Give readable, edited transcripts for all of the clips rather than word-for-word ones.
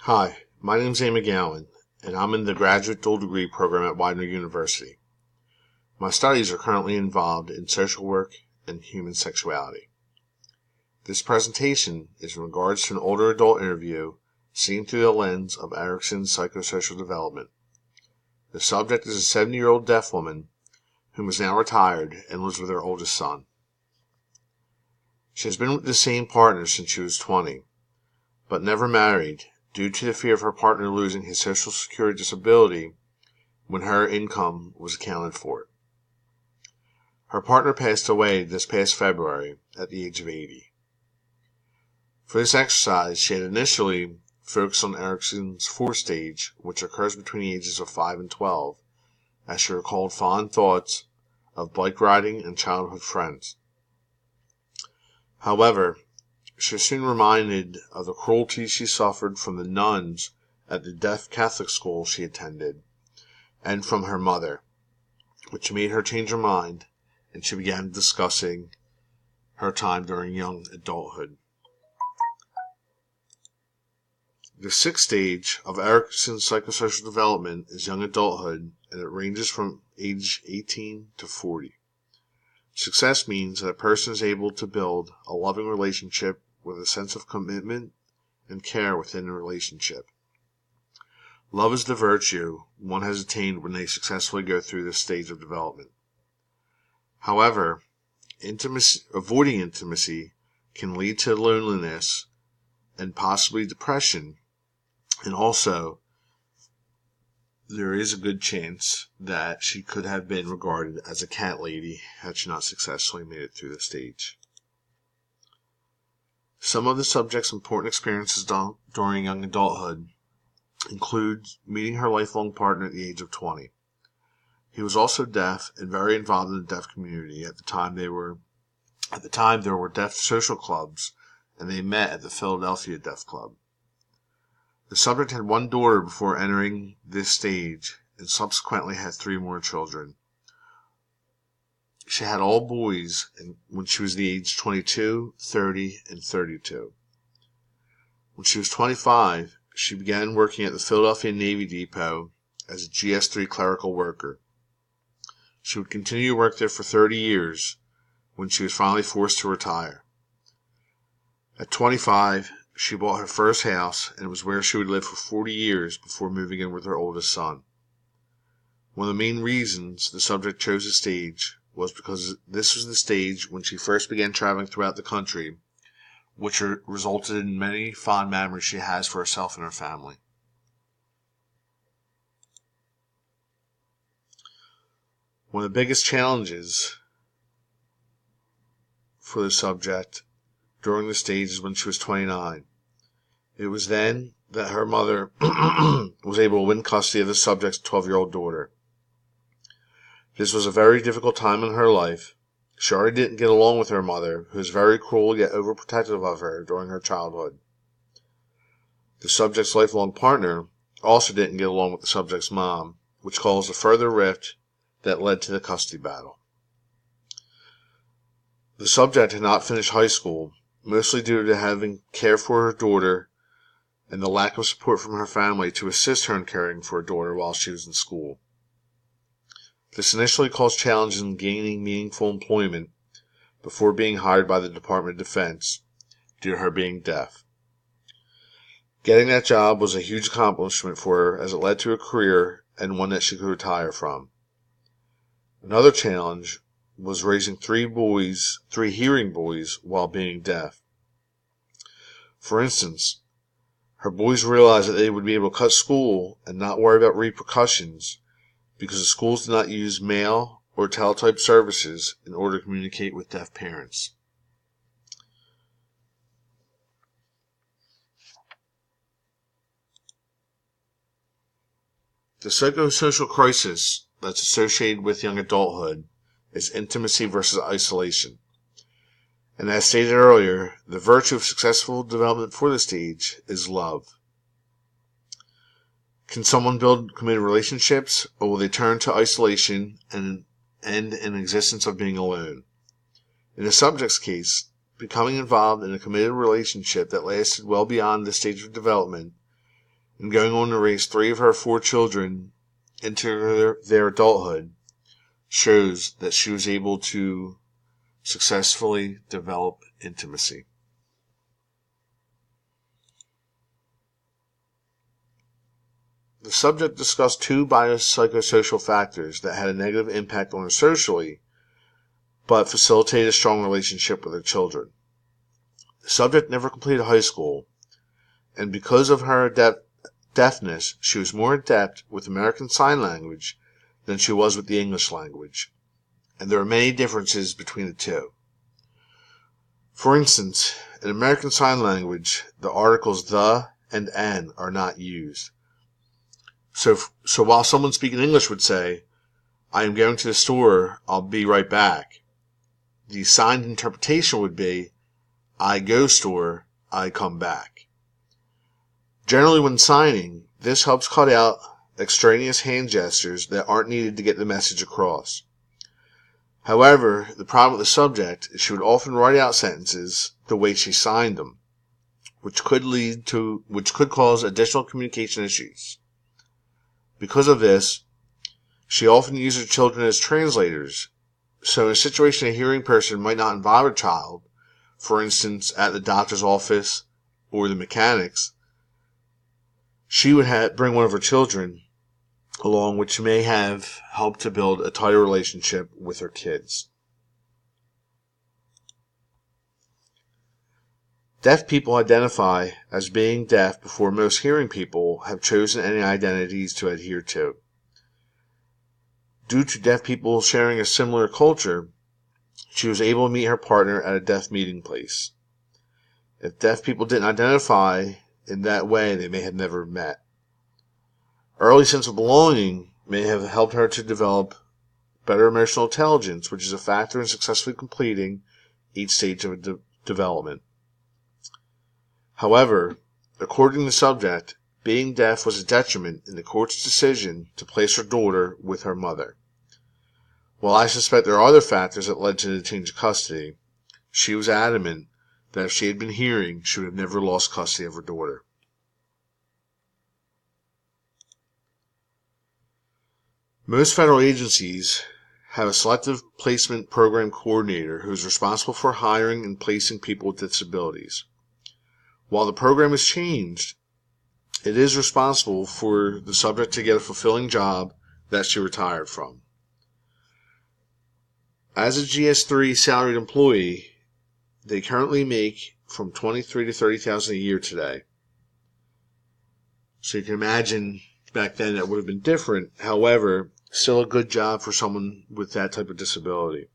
Hi, my name is Amy McGowan, and I'm in the Graduate Dual Degree program at Widener University. My studies are currently involved in social work and human sexuality. This presentation is in regards to an older adult interview seen through the lens of Erikson's psychosocial development. The subject is a 70-year-old deaf woman whom is now retired and lives with her oldest son. She has been with the same partner since she was 20, but never married due to the fear of her partner losing his Social Security disability when her income was accounted for. Her partner passed away this past February at the age of 80. For this exercise, she had initially focused on Erikson's 4th stage, which occurs between the ages of 5 and 12, as she recalled fond thoughts of bike riding and childhood friends. However, she was soon reminded of the cruelty she suffered from the nuns at the deaf Catholic school she attended, and from her mother, which made her change her mind, and she began discussing her time during young adulthood. The 6th stage of Erikson's psychosocial development is young adulthood, and it ranges from age 18 to 40. Success means that a person is able to build a loving relationship with a sense of commitment and care within the relationship. Love is the virtue one has attained when they successfully go through this stage of development. However, avoiding intimacy can lead to loneliness and possibly depression, and also there is a good chance that she could have been regarded as a cat lady had she not successfully made it through the stage. Some of the subject's important experiences during young adulthood include meeting her lifelong partner at the age of 20. He was also deaf and very involved in the deaf community. At the time there were deaf social clubs, and they met at the Philadelphia Deaf Club. The subject had one daughter before entering this stage, and subsequently had 3 more children. She had all boys when she was the age 22, 30, and 32. When she was 25, she began working at the Philadelphia Navy Depot as a GS3 clerical worker. She would continue to work there for 30 years when she was finally forced to retire. At 25, she bought her first house, and it was where she would live for 40 years before moving in with her oldest son. One of the main reasons the subject chose this stage was because this was the stage when she first began traveling throughout the country, which resulted in many fond memories she has for herself and her family. One of the biggest challenges for the subject during the stage is when she was 29. It was then that her mother was able to win custody of the subject's 12-year-old daughter. This was a very difficult time in her life. She already didn't get along with her mother, who was very cruel yet overprotective of her during her childhood. The subject's lifelong partner also didn't get along with the subject's mom, which caused a further rift that led to the custody battle. The subject had not finished high school, mostly due to having care for her daughter and the lack of support from her family to assist her in caring for her daughter while she was in school. This initially caused challenges in gaining meaningful employment before being hired by the Department of Defense due to her being deaf. Getting that job was a huge accomplishment for her, as it led to a career and one that she could retire from. Another challenge was raising 3 hearing boys while being deaf. For instance, her boys realized that they would be able to cut school and not worry about repercussions because the schools did not use mail or teletype services in order to communicate with deaf parents. The psychosocial crisis that's associated with young adulthood is intimacy versus isolation. And as stated earlier, the virtue of successful development for this stage is love. Can someone build committed relationships, or will they turn to isolation and end an existence of being alone? In the subject's case, becoming involved in a committed relationship that lasted well beyond the stage of development and going on to raise 3 of her 4 children into their adulthood shows that she was able to successfully develop intimacy. The subject discussed 2 biopsychosocial factors that had a negative impact on her socially, but facilitated a strong relationship with her children. The subject never completed high school, and because of her deafness, she was more adept with American Sign Language than she was with the English language, and there are many differences between the two. For instance, in American Sign Language, the articles the and an are not used. So while someone speaking English would say, "I am going to the store, I'll be right back," the signed interpretation would be, "I go store, I come back." Generally when signing, this helps cut out extraneous hand gestures that aren't needed to get the message across. However, the problem with the subject is she would often write out sentences the way she signed them, which could cause additional communication issues. Because of this, she often used her children as translators, so in a situation a hearing person might not involve her child, for instance at the doctor's office or the mechanics, she would bring one of her children along, which may have helped to build a tighter relationship with her kids. Deaf people identify as being deaf before most hearing people have chosen any identities to adhere to. Due to deaf people sharing a similar culture, she was able to meet her partner at a deaf meeting place. If deaf people didn't identify in that way, they may have never met. Early sense of belonging may have helped her to develop better emotional intelligence, which is a factor in successfully completing each stage of development. However, according to the subject, being deaf was a detriment in the court's decision to place her daughter with her mother. While I suspect there are other factors that led to the change of custody, she was adamant that if she had been hearing, she would have never lost custody of her daughter. Most federal agencies have a selective placement program coordinator who is responsible for hiring and placing people with disabilities. While the program has changed, it is responsible for the subject to get a fulfilling job that she retired from. As a GS3 salaried employee, they currently make from $23,000 to $30,000 a year today. So you can imagine back then that would have been different. However, still a good job for someone with that type of disability.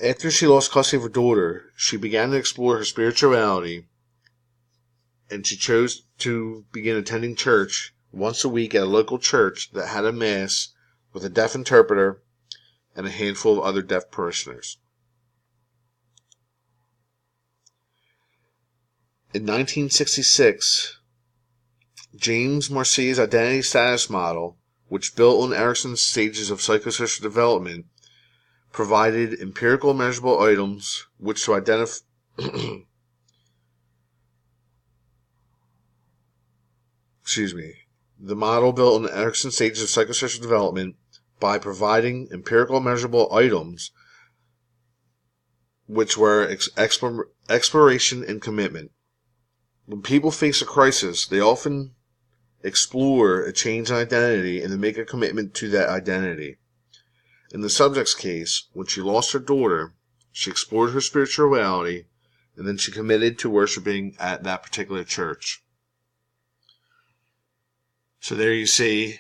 After she lost custody of her daughter, she began to explore her spirituality, and she chose to begin attending church once a week at a local church that had a mass with a deaf interpreter and a handful of other deaf parishioners. In 1966, James Marcy's identity status model, which built on Erikson's stages of psychosocial development, provided empirical measurable items which to identify The model built on the Erikson stages of psychosocial development by providing empirical measurable items which were exploration and commitment. When people face a crisis, they often explore a change in identity and then make a commitment to that identity. In the subject's case, when she lost her daughter, she explored her spirituality and then she committed to worshiping at that particular church. So there you see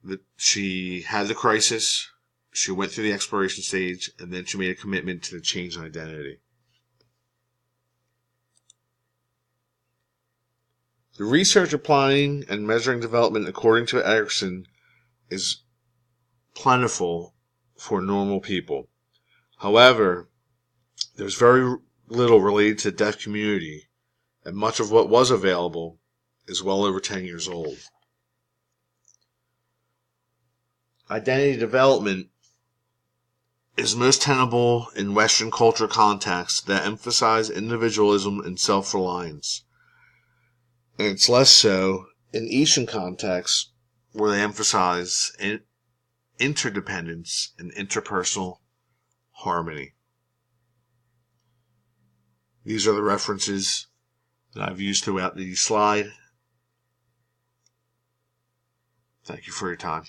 that she had the crisis, she went through the exploration stage, and then she made a commitment to the change in identity. The research applying and measuring development according to Erikson is plentiful for normal people. However, there's very little related to the deaf community, and much of what was available is well over 10 years old. Identity development is most tenable in Western culture contexts that emphasize individualism and self-reliance. and it's less so in Eastern contexts where they emphasize interdependence and interpersonal harmony. These are the references that I've used throughout the slide. Thank you for your time.